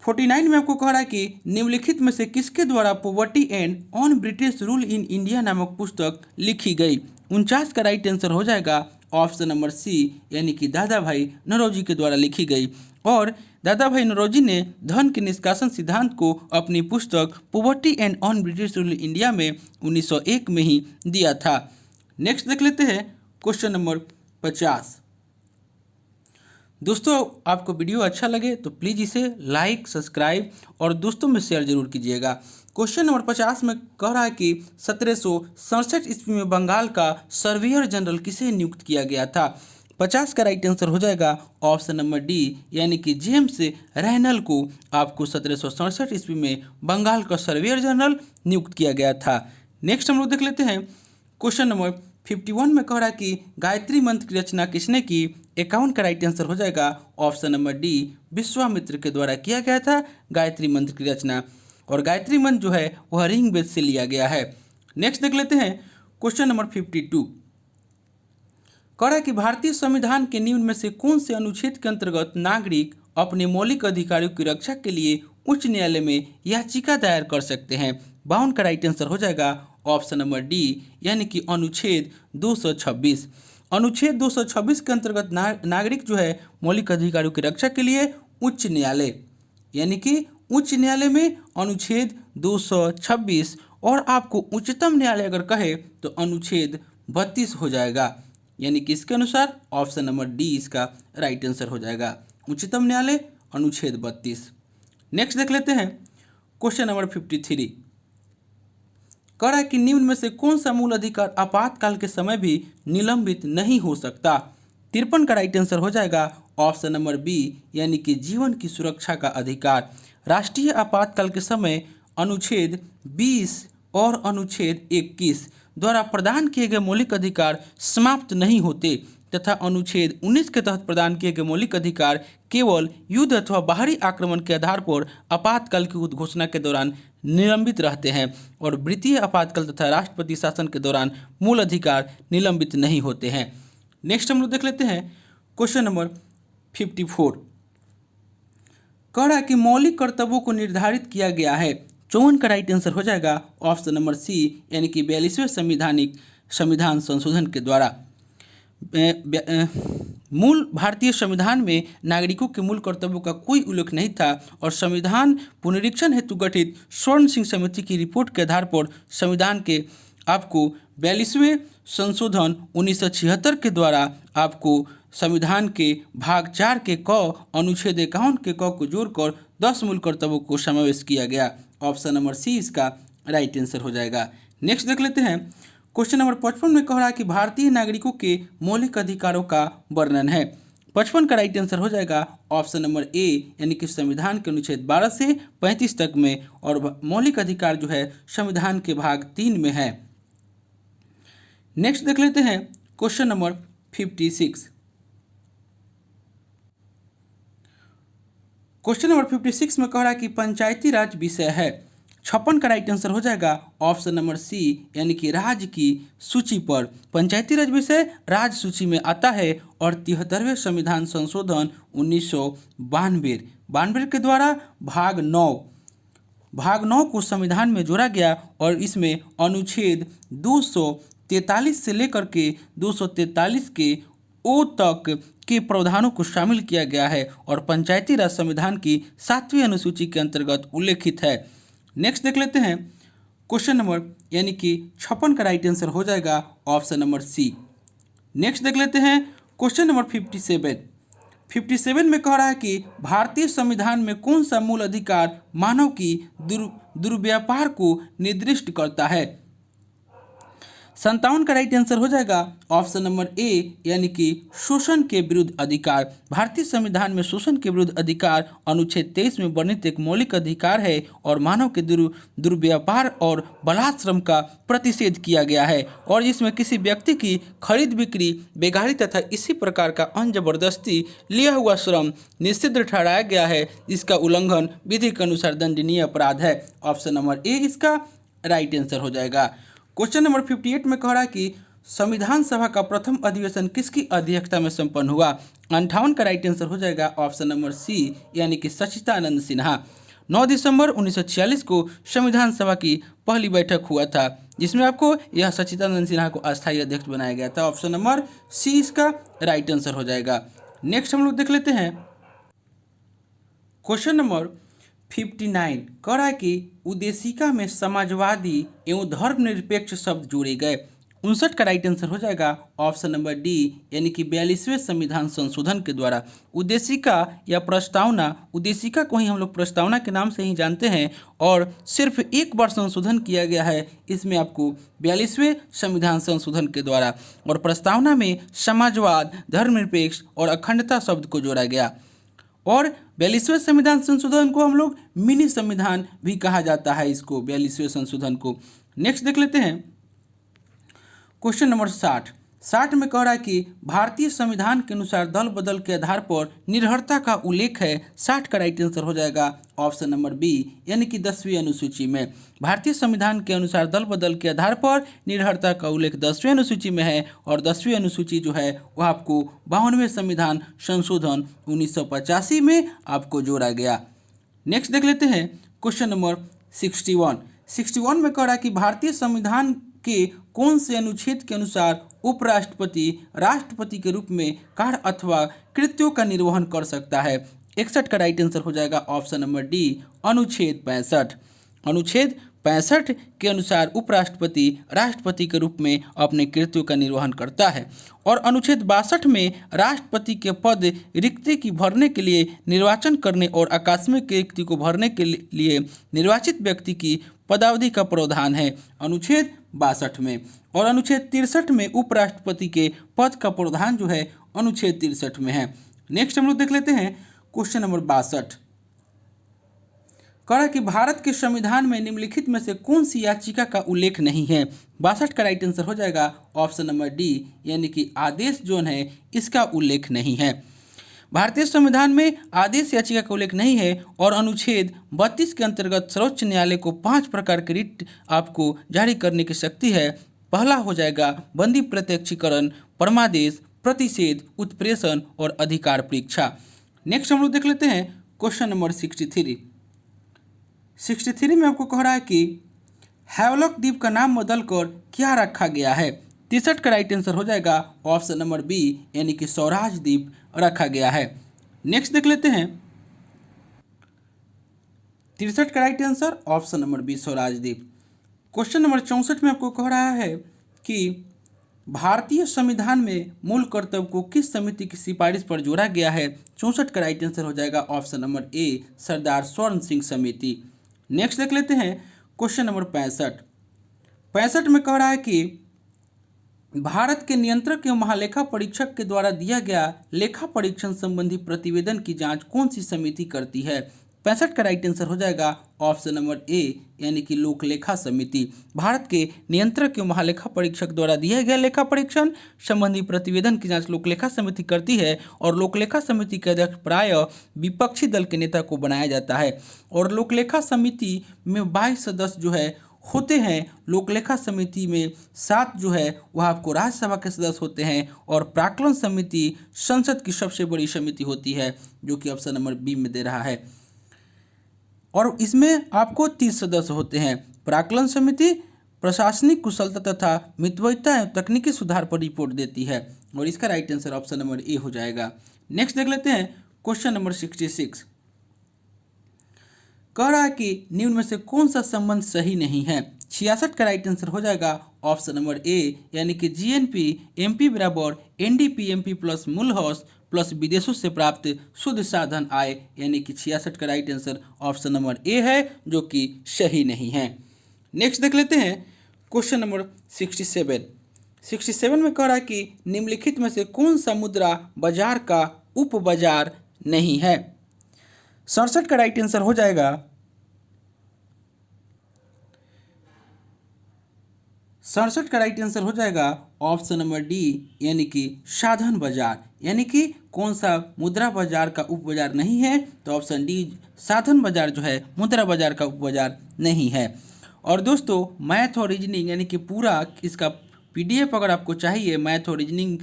[SPEAKER 1] 49 में आपको कह रहा है कि निम्नलिखित में से किसके द्वारा poverty and on British rule in India नामक पुस्तक लिखी गई। 49 का राइट आंसर हो जाएगा ऑप्शन नंबर सी, यानी कि दादा भाई नौरोजी के द्वारा लिखी गई, और दादा भाई नौरोजी ने धन के निष्कासन सिद्धांत को अपनी पुस्तक poverty and on British rule India में 1901 में ही दिया था। नेक्स्ट देख लेते हैं क्वेश्चन नंबर 50। दोस्तों आपको वीडियो अच्छा लगे तो प्लीज़ इसे लाइक, सब्सक्राइब और दोस्तों में शेयर जरूर कीजिएगा। क्वेश्चन नंबर 50 में कह रहा है कि 1767 ईस्वी में बंगाल का सर्वेयर जनरल किसे नियुक्त किया गया था। 50 का राइट आंसर हो जाएगा ऑप्शन नंबर डी, यानी कि जेम्स रैनल को आपको 1767 ईस्वी में बंगाल का सर्वेयर जनरल नियुक्त किया गया था। नेक्स्ट हम लोग देख लेते हैं क्वेश्चन नंबर 51 में कह रहा है कि गायत्री मंत्र की रचना किसने की। 51 का राइट आंसर हो जाएगा ऑप्शन नंबर डी, विश्वामित्र के द्वारा किया गया था गायत्री मंत्र की रचना। और गायत्री मंत्र जो है वह ऋग्वेद से लिया गया है। नेक्स्ट देख लेते हैं क्वेश्चन नंबर 52। कह रहा है कि भारतीय संविधान के निम्न में से कौन से अनुच्छेद के अंतर्गत नागरिक अपने मौलिक अधिकारों की रक्षा के लिए उच्च न्यायालय में याचिका दायर कर सकते हैं। 52 का राइट आंसर हो जाएगा ऑप्शन नंबर डी, यानी कि अनुच्छेद 226। अनुच्छेद 226 के अंतर्गत नागरिक जो है मौलिक अधिकारों की रक्षा के लिए उच्च न्यायालय, यानी कि उच्च न्यायालय में अनुच्छेद 226, और आपको उच्चतम न्यायालय अगर कहे तो अनुच्छेद 32 हो जाएगा, यानी कि इसके अनुसार ऑप्शन नंबर डी इसका राइट आंसर हो जाएगा, उच्चतम न्यायालय अनुच्छेद 32। नेक्स्ट देख लेते हैं क्वेश्चन नंबर 53। कह रहा है कि निम्न में से कौन सा मूल अधिकार आपातकाल के समय भी निलंबित नहीं हो सकता। 53 का राइट आंसर हो जाएगा ऑप्शन नंबर बी, यानी कि जीवन की सुरक्षा का अधिकार। राष्ट्रीय आपातकाल के समय अनुच्छेद 20 और अनुच्छेद 21 द्वारा प्रदान किए गए मौलिक अधिकार समाप्त नहीं होते तथा अनुच्छेद 19 के तहत प्रदान किए गए मौलिक अधिकार केवल युद्ध अथवा बाहरी आक्रमण के आधार पर आपातकाल की उद्घोषणा के दौरान निलंबित रहते हैं, और वृत्तीय आपातकाल तथा राष्ट्रपति शासन के दौरान मूल अधिकार निलंबित नहीं होते हैं। नेक्स्ट हम लोग देख लेते हैं क्वेश्चन नंबर 54। कह रहा है कि मौलिक कर्तव्यों को निर्धारित किया गया है। 54 का राइट आंसर हो जाएगा ऑप्शन नंबर सी, यानी कि 42वें संविधान संशोधन के द्वारा। मूल भारतीय संविधान में नागरिकों के मूल कर्तव्यों का कोई उल्लेख नहीं था, और संविधान पुनरीक्षण हेतु गठित स्वर्ण सिंह समिति की रिपोर्ट के आधार पर संविधान के आपको 42वें संशोधन 1976 के द्वारा आपको संविधान के भाग 4 के क अनुच्छेद 51 के क को जोड़कर 10 मूल कर्तव्यों को समावेश किया गया। ऑप्शन नंबर सी इसका राइट आंसर हो जाएगा। नेक्स्ट देख लेते हैं क्वेश्चन नंबर 55 में कह रहा है कि भारतीय नागरिकों के मौलिक अधिकारों का वर्णन है। 55 का राइट आंसर हो जाएगा ऑप्शन नंबर ए, यानी कि संविधान के अनुच्छेद 12 से 35 तक में, और मौलिक अधिकार जो है संविधान के भाग 3 में है। नेक्स्ट देख लेते हैं क्वेश्चन नंबर 56। क्वेश्चन नंबर 56 में कह रहा है कि पंचायती राज विषय है। 56 का राइट आंसर हो जाएगा ऑप्शन नंबर सी, यानी कि राज्य की सूची पर। पंचायती राज विषय राज्य सूची में आता है, और 73वें संविधान संशोधन 1992 के द्वारा भाग 9 को संविधान में जोड़ा गया, और इसमें अनुच्छेद 243 से लेकर के 243 के ओ तक के प्रावधानों को शामिल किया गया है, और पंचायती राज संविधान की 7वीं अनुसूची के अंतर्गत उल्लेखित है। नेक्स्ट देख लेते हैं क्वेश्चन नंबर, यानी कि 56 का राइट आंसर हो जाएगा ऑप्शन नंबर सी। नेक्स्ट देख लेते हैं क्वेश्चन नंबर 57 में कह रहा है कि भारतीय संविधान में कौन सा मूल अधिकार मानव की दुर्व्यापार को निर्दिष्ट करता है। 57 का राइट आंसर हो जाएगा ऑप्शन नंबर ए, यानी कि शोषण के विरुद्ध अधिकार। भारतीय संविधान में शोषण के विरुद्ध अधिकार अनुच्छेद 23 में वर्णित एक मौलिक अधिकार है, और मानव के दुर्व्यापार और बलात्श्रम का प्रतिषेध किया गया है, और इसमें किसी व्यक्ति की खरीद बिक्री, बेगारी तथा इसी प्रकार का अन्य जबरदस्ती लिया हुआ श्रम निषिद्ध ठहराया गया है। इसका उल्लंघन विधि के अनुसार दंडनीय अपराध है। ऑप्शन नंबर ए इसका राइट आंसर हो जाएगा। क्वेश्चन नंबर 58 में कह रहा है कि संविधान सभा का प्रथम अधिवेशन किसकी अध्यक्षता में संपन्न हुआ। 58 का राइट आंसर हो जाएगा ऑप्शन नंबर सी, यानी कि सच्चिदानंद सिन्हा। 9 दिसंबर 1946 को संविधान सभा की पहली बैठक हुआ था, जिसमें आपको यह सच्चिदानंद सिन्हा को अस्थायी अध्यक्ष बनाया गया था। ऑप्शन नंबर सी इसका राइट आंसर हो जाएगा। नेक्स्ट हम लोग देख लेते हैं क्वेश्चन नंबर 59। कह रहा है कि उद्देशिका में समाजवादी एवं धर्मनिरपेक्ष शब्द जोड़े गए। 59 का राइट आंसर हो जाएगा ऑप्शन नंबर डी, यानी कि 42वें संविधान संशोधन के द्वारा। उद्देशिका या प्रस्तावना, उद्देशिका को ही हम लोग प्रस्तावना के नाम से ही जानते हैं, और सिर्फ एक बार संशोधन किया गया है इसमें आपको 42वें संविधान संशोधन के द्वारा, और प्रस्तावना में समाजवाद, धर्मनिरपेक्ष और अखंडता शब्द को जोड़ा गया। और 42वें संविधान संशोधन को हम लोग मिनी संविधान भी कहा जाता है, इसको 42वें संशोधन को। नेक्स्ट देख लेते हैं क्वेश्चन नंबर 60 में कह रहा है कि भारतीय संविधान के अनुसार दल बदल के आधार पर निर्भरता का उल्लेख है। 60 का राइट आंसर हो जाएगा ऑप्शन नंबर बी, यानी कि 10वीं अनुसूची में। भारतीय संविधान के अनुसार दल बदल के आधार पर निर्भरता का उल्लेख 10वीं अनुसूची में है, और 10वीं अनुसूची जो है वह आपको 52वें संविधान संशोधन 1985 में आपको जोड़ा गया। नेक्स्ट देख लेते हैं क्वेश्चन नंबर 61 में कह रहा है कि भारतीय संविधान के कौन से अनुच्छेद के अनुसार उपराष्ट्रपति राष्ट्रपति के रूप में कार्य अथवा कृत्यों का निर्वहन कर सकता है। 61 का राइट आंसर हो जाएगा ऑप्शन नंबर डी, अनुच्छेद 65। अनुच्छेद 65 के अनुसार उपराष्ट्रपति राष्ट्रपति के रूप में अपने कृत्यों का निर्वहन करता है, और अनुच्छेद 62 में राष्ट्रपति के पद रिक्ति की भरने के लिए निर्वाचन करने और आकस्मिक रिक्ति को भरने के लिए निर्वाचित व्यक्ति की पदावधि का प्रावधान है अनुच्छेद 62 में। और अनुच्छेद 63 में उपराष्ट्रपति के पद का प्रावधान जो है अनुच्छेद 63 में है। नेक्स्ट हम लोग देख लेते हैं क्वेश्चन नंबर 62। कह रहा है कि भारत के संविधान में निम्नलिखित में से कौन सी याचिका का उल्लेख नहीं है। 62 का राइट आंसर हो जाएगा ऑप्शन नंबर डी, यानी कि आदेश जो है इसका उल्लेख नहीं है। भारतीय संविधान में आदेश याचिका का उल्लेख नहीं है, और अनुच्छेद 32 के अंतर्गत सर्वोच्च न्यायालय को 5 प्रकार के रिट आपको जारी करने की शक्ति है। पहला हो जाएगा बंदी प्रत्यक्षीकरण, परमादेश, प्रतिषेध, उत्प्रेषण और अधिकार परीक्षा। नेक्स्ट हम लोग देख लेते हैं क्वेश्चन नंबर 63 में आपको कह रहा है कि हैवलॉक द्वीप का नाम बदलकर क्या रखा गया है। 63 का राइट आंसर हो जाएगा ऑप्शन नंबर बी, यानी कि स्वराज द्वीप रखा गया है। नेक्स्ट देख लेते हैं 63 का right answer option number B, Swaraj Dweep. Question number 64 में आपको कह रहा है कि भारतीय संविधान में मूल कर्तव्य को किस समिति की सिफारिश पर जोड़ा गया है। 64 का राइट आंसर हो जाएगा ऑप्शन नंबर ए, सरदार स्वर्ण सिंह समिति। नेक्स्ट देख लेते हैं क्वेश्चन नंबर 65 में कह रहा है कि भारत के नियंत्रक एवं महालेखा परीक्षक के द्वारा दिया गया लेखा परीक्षण संबंधी प्रतिवेदन की जांच कौन सी समिति करती है। 65 का राइट आंसर हो जाएगा ऑप्शन नंबर ए, यानी कि लोक लेखा समिति। भारत के नियंत्रक एवं महालेखा परीक्षक द्वारा दिया गया लेखा परीक्षण संबंधी प्रतिवेदन की जांच लोक लेखा समिति करती है, और लोक लेखा समिति के अध्यक्ष प्राय विपक्षी दल के नेता को बनाया जाता है। और लोक लेखा समिति में 22 सदस्य जो है होते हैं। लोकलेखा समिति में 7 जो है वह आपको राज्यसभा के सदस्य होते हैं, और प्राक्कलन समिति संसद की सबसे बड़ी समिति होती है, जो कि ऑप्शन नंबर बी में दे रहा है। और इसमें आपको 30 सदस्य होते हैं। प्राक्कलन समिति प्रशासनिक कुशलता तथा मितव्ययिता एवं तकनीकी सुधार पर रिपोर्ट देती है, और इसका right answer option number A हो जाएगा। नेक्स्ट देख लेते हैं क्वेश्चन नंबर 66। कह रहा है कि निम्न में से कौन सा संबंध सही नहीं है। 66 का राइट आंसर हो जाएगा ऑप्शन नंबर ए, यानी कि जीएनपी एमपी बराबर एनडीपी एमपी प्लस मूलहॉस प्लस विदेशों से प्राप्त शुद्ध साधन आय, यानी कि 66 का right answer option number A है, जो कि सही नहीं है। नेक्स्ट देख लेते हैं क्वेश्चन नंबर 67 में कह रहा है कि निम्नलिखित में से कौन सा मुद्रा बाजार का उप बाजार नहीं है। 67 का राइट आंसर हो जाएगा 67 का राइट आंसर हो जाएगा ऑप्शन नंबर डी, यानी कि साधन बाजार। यानी कि कौन सा मुद्रा बाजार का उप बाजार नहीं है, तो ऑप्शन डी साधन बाजार जो है मुद्रा बाजार का उप बाजार नहीं है। और दोस्तों मैथ और रीजनिंग यानी कि पूरा इसका पीडीएफ अगर आपको चाहिए मैथ और रीजनिंग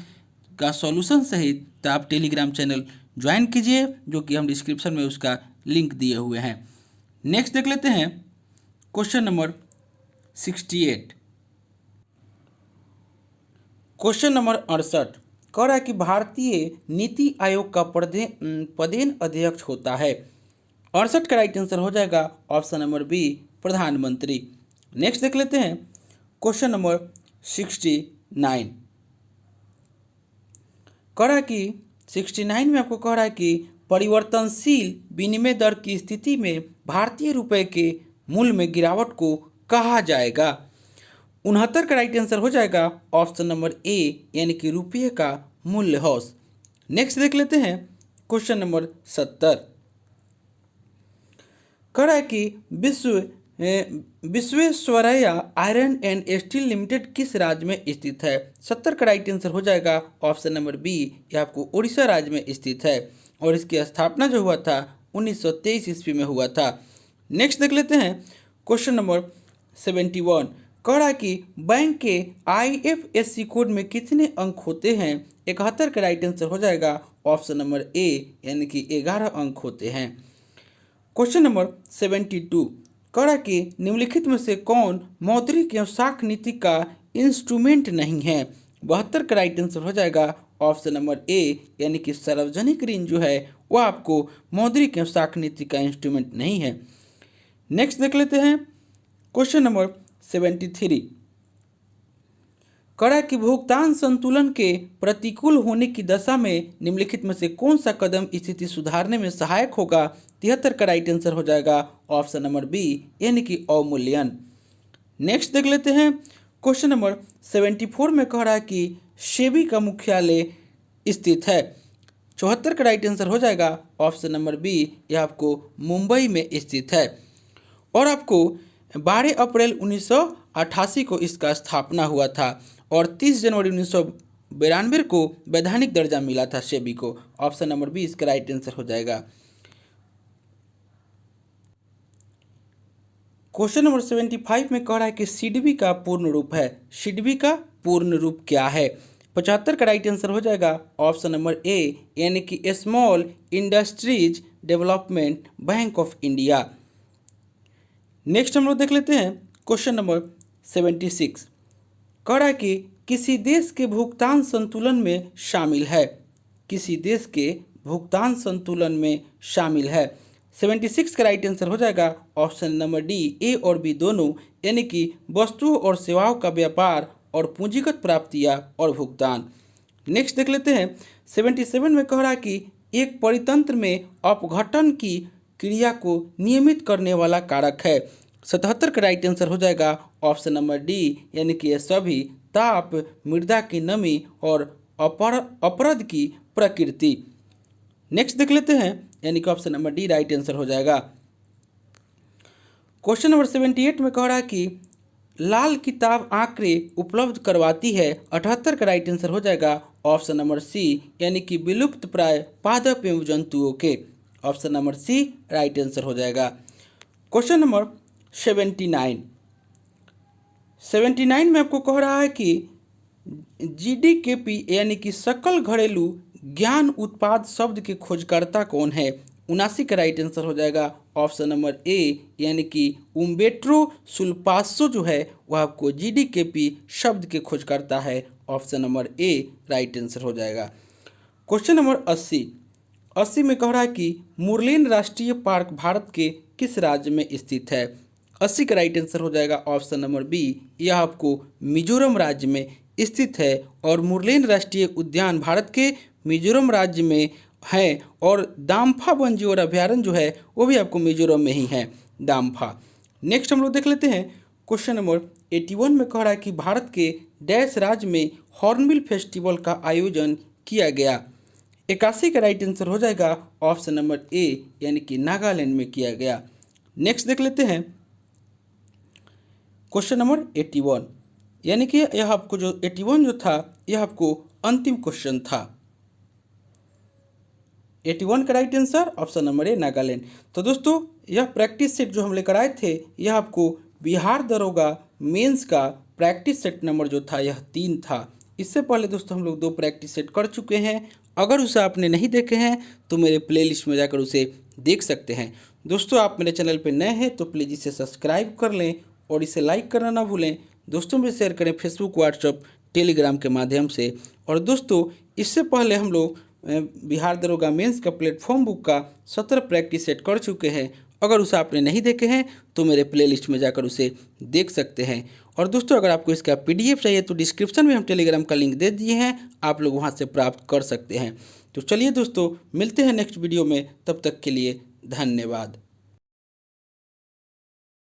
[SPEAKER 1] का सॉल्यूशन सहित, तो आप टेलीग्राम चैनल ज्वाइन कीजिए, जो कि हम डिस्क्रिप्शन में उसका लिंक दिए हुए हैं। नेक्स्ट देख लेते हैं क्वेश्चन नंबर 68। क्वेश्चन नंबर 68 कह रहा है कि भारतीय नीति आयोग का पदेन अध्यक्ष होता है। 68 का राइट आंसर हो जाएगा ऑप्शन नंबर बी, प्रधानमंत्री। नेक्स्ट देख लेते हैं क्वेश्चन नंबर 69। कह रहा है कि 69 में आपको कह रहा है कि परिवर्तनशील विनिमय दर की स्थिति में भारतीय रुपये के मूल्य में गिरावट को कहा जाएगा। 69 का राइट आंसर हो जाएगा ऑप्शन नंबर ए, यानी कि रुपये का मूल्यह्रास। नेक्स्ट देख लेते हैं क्वेश्चन नंबर 70। कह रहा है कि विश्व Visvesvaraya iron and steel limited किस राज्य में स्थित है? 70 का राइट आंसर हो जाएगा ऑप्शन नंबर बी, ये आपको उड़ीसा राज्य में स्थित है और इसकी स्थापना जो हुआ था 1923 ईस्वी में हुआ था। नेक्स्ट देख लेते हैं क्वेश्चन नंबर 71। कह रहा है कि बैंक के IFSC कोड में कितने अंक होते हैं? 71 का राइट आंसर हो जाएगा ऑप्शन नंबर ए, यानी कि 11 अंक होते हैं। Question number 72। कह रहा कि निम्नलिखित में से कौन मौद्रिक एवं साख नीति का इंस्ट्रूमेंट नहीं है? 72 का राइट आंसर हो जाएगा ऑप्शन नंबर ए, यानी कि सार्वजनिक ऋण जो है वो आपको मौद्रिक एवं साख नीति का इंस्ट्रूमेंट नहीं है। नेक्स्ट देख लेते हैं क्वेश्चन नंबर 73। कह रहा कि भुगतान संतुलन के प्रतिकूल होने की दशा में निम्नलिखित में से कौन सा कदम स्थिति सुधारने में सहायक होगा? 73 का राइट आंसर हो जाएगा ऑप्शन नंबर बी, यानी कि अवमूल्यन। नेक्स्ट देख लेते हैं क्वेश्चन नंबर 74 में कह रहा है कि सेबी का मुख्यालय स्थित है। 74 का राइट आंसर हो जाएगा ऑप्शन नंबर बी, यह आपको मुंबई में स्थित है और आपको 12 अप्रैल 1988 को इसका स्थापना हुआ था और 30 जनवरी 1992 को वैधानिक दर्जा मिला था सेबी को। ऑप्शन नंबर बी इसका राइट आंसर हो जाएगा। क्वेश्चन नंबर 75 में कह रहा है कि सिडबी का पूर्ण रूप है। सिडबी का पूर्ण रूप क्या है? 75 का राइट आंसर हो जाएगा ऑप्शन नंबर ए, यानी कि small industries development bank of India. Next हम लोग देख लेते हैं क्वेश्चन नंबर 76। कह रहा है कि किसी देश के भुगतान संतुलन में शामिल है। किसी देश के भुगतान संतुलन में शामिल है। 76 का राइट आंसर हो जाएगा ऑप्शन नंबर डी, ए और बी दोनों, यानी कि वस्तुओं और सेवाओं का व्यापार और पूंजीगत प्राप्तियां और भुगतान। नेक्स्ट देख लेते हैं 77 में कह रहा है कि एक परितंत्र में अपघटन की क्रिया को नियमित करने वाला कारक है। 77 का राइट आंसर हो जाएगा ऑप्शन नंबर डी, यानी कि ये सभी ताप, मृदा की नमी और अपरद की प्रकृति। नेक्स्ट देख लेते हैं, यानी कि option number D right answer हो जाएगा। क्वेश्चन नंबर 78 में कह रहा है कि लाल किताब आंकड़े उपलब्ध करवाती है। 78 का राइट आंसर हो जाएगा ऑप्शन नंबर सी, यानी कि विलुप्त प्राय पादप एवं जंतुओं के। Option number C right answer हो जाएगा। क्वेश्चन नंबर 79 में आपको कह रहा है कि GDKP यानी कि सकल घरेलू ज्ञान उत्पाद शब्द के खोजकर्ता कौन है? 79 का राइट आंसर हो जाएगा ऑप्शन नंबर ए, यानी कि उम्बेर्टो सुल्पासो जो है वह आपको GDKP शब्द के खोजकर्ता है। Option number A right answer हो जाएगा। क्वेश्चन नंबर 80 में कह रहा है कि मुरलेन राष्ट्रीय पार्क भारत के किस राज्य में स्थित है? 80 का राइट आंसर हो जाएगा ऑप्शन नंबर बी, यह आपको मिजोरम राज्य में स्थित है और मुरलेन राष्ट्रीय उद्यान भारत के मिजोरम राज्य में है और दाम्फा वन्यजीव अभ्यारण्य जो है वो भी आपको मिजोरम में ही है, दाम्फा। नेक्स्ट हम लोग देख लेते हैं क्वेश्चन नंबर 81 में कह रहा है कि भारत के डैश राज्य में हॉर्नबिल फेस्टिवल का आयोजन किया गया। 81 का राइट आंसर हो जाएगा ऑप्शन नंबर ए, यानी कि नागालैंड में किया गया। नेक्स्ट देख लेते हैं क्वेश्चन नंबर 81, यानी कि यह आपको जो 81 जो था यह आपको अंतिम क्वेश्चन था। 81 का right answer option number A Nagaland. तो दोस्तों यह प्रैक्टिस सेट जो हम लेकर आए थे यह आपको बिहार दरोगा मेंस का प्रैक्टिस सेट नंबर जो था यह 3 था। इससे पहले दोस्तों हम लोग 2 प्रैक्टिस सेट कर चुके हैं। अगर उसे आपने नहीं देखे हैं तो मेरे प्लेलिस्ट में जाकर उसे देख सकते हैं। दोस्तों आप मेरे चैनल पर नए हैं तो प्लीज़ इसे सब्सक्राइब कर लें और इसे लाइक करना ना भूलें। दोस्तों में शेयर करें फेसबुक, व्हाट्सएप, टेलीग्राम के माध्यम से। और दोस्तों इससे पहले हम लोग बिहार दरोगा मेंस का प्लेटफॉर्म बुक का 17 प्रैक्टिस सेट कर चुके हैं। अगर उसे आपने नहीं देखे हैं तो मेरे प्लेलिस्ट में जाकर उसे देख सकते हैं। और दोस्तों अगर आपको इसका PDF चाहिए तो डिस्क्रिप्शन में हम टेलीग्राम का लिंक दे दिए हैं, आप लोग वहां से प्राप्त कर सकते हैं। तो चलिए दोस्तों मिलते हैं नेक्स्ट वीडियो में, तब तक के लिए धन्यवाद।